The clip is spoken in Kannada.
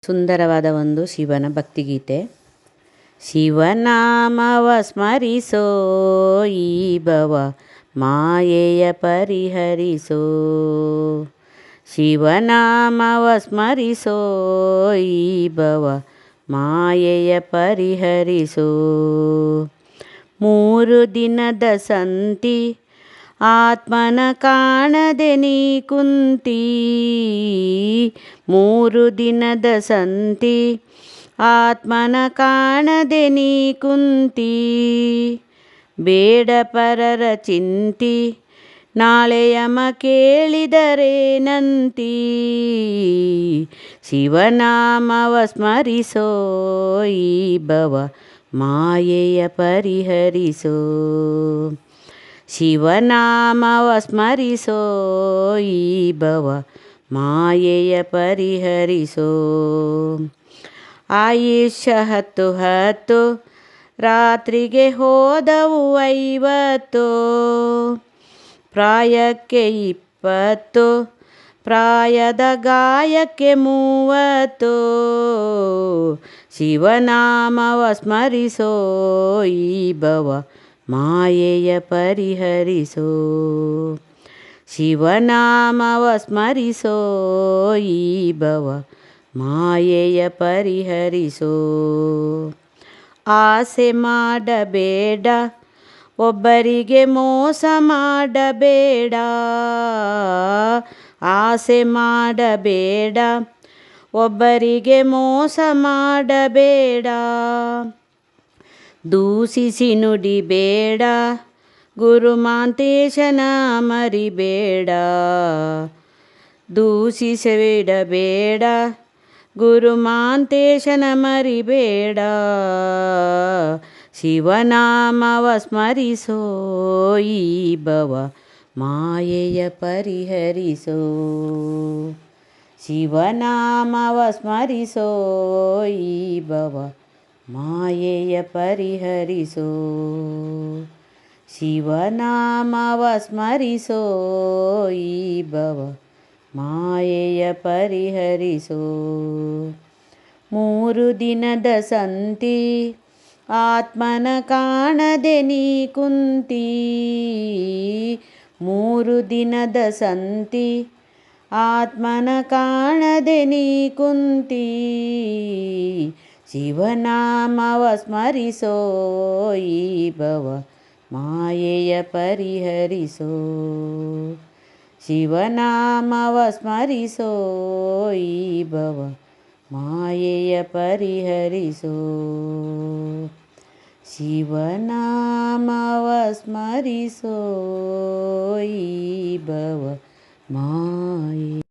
ಸುಂದರವಾದ ಒಂದು ಶಿವನ ಭಕ್ತಿಗೀತೆ. ಶಿವನಾಮವ ಸ್ಮರಿಸೋ ಈ ಭವ ಮಾಯೆಯ ಪರಿಹರಿಸೋ. ಶಿವನಾಮವ ಸ್ಮರಿಸೋ ಈ ಭವ ಮಾಯೆಯ ಪರಿಹರಿಸೋ. 3 ದಿನದ ಸಂತಿ ಆತ್ಮನ ಕಾಣದೆ ನೀ ಕುಂತಿ. 3 ದಿನದ ಸಂತಿ ಆತ್ಮನ ಕಾಣದೆ ನೀ ಕುಂತಿ. ಬೇಡ ಪರರ ಚಿಂತಿ ನಾಳೆ ಯಮ ಕೇಳಿದರೇನಂತಿ. ಶಿವನಾಮವ ಸ್ಮರಿಸೋ ಈ ಭವ ಮಾಯೆಯ ಪರಿಹರಿಸೋ. ಶಿವನಾಮವ ಸ್ಮರಿಸೋ ಈ ಭವ ಮಾಯೆಯ ಪರಿಹರಿಸೋ. ಆಯುಷ್ಯ 10 ರಾತ್ರಿಗೆ ಹೋದವು 50. ಪ್ರಾಯಕ್ಕೆ 20 ಪ್ರಾಯದ ಗಾಯಕ್ಕೆ 30. ಶಿವನಾಮವ ಸ್ಮರಿಸೋ ಈ ಭವ ಮಾಯೆಯ ಪರಿಹರಿಸೋ. ಶಿವನಾಮವ ಸ್ಮರಿಸೋ ಈ ಭವ ಮಾಯೆಯ ಪರಿಹರಿಸೋ. ಆಸೆ ಮಾಡಬೇಡ ಒಬ್ಬರಿಗೆ ಮೋಸ ಮಾಡಬೇಡ. ಆಸೆ ಮಾಡಬೇಡ ಒಬ್ಬರಿಗೆ ಮೋಸ ಮಾಡಬೇಡ. ದೂಷಿಸಿ ನುಡಿಬೇಡ ಗುರುಮಾಂತೇಶನ ಮರಿಬೇಡ. ದೂಷಿಸಬೇಡ ಗುರುಮಾಂತೇಶನ ಮರಿಬೇಡ. ಶಿವನಾಮವ ಸ್ಮರಿಸೋ ಈ ಭವ ಮಾಯೆಯ ಪರಿಹರಿಸೋ. ಶಿವನಾಮವ ಸ್ಮರಿಸೋ ಈ ಭವ ಮಾಯೆಯ ಪರಿಹರಿಸೋ. ಶಿವನಾಮವ ಸ್ಮರಿಸೋ ಈ ಭವ ಮಾಯೆಯ ಪರಿಹರಿಸೋ. 3 ದಿನದ ಸಂತಿ ಆತ್ಮನ ಕಾಣದೆ ನೀ ಕುಂತಿ. 3 ದಿನದ ಸಂತಿ ಆತ್ಮನ ಕಾಣದೆ ನೀ ಕುಂತಿ. ಶಿವನಾಮವ ಸ್ಮರಿಸೋ ಈ ಭವ ಮಾಯೆಯ ಪರಿಹರಿಸೋ. ಶಿವನಾಮವ ಸ್ಮರಿಸೋ ಈ ಭವ ಮಾಯೆಯ ಪರಿಹರಿಸೋ. ಶಿವನಾಮವ ಸ್ಮರಿಸೋ ಈ ಭವ ಮಾಯೆ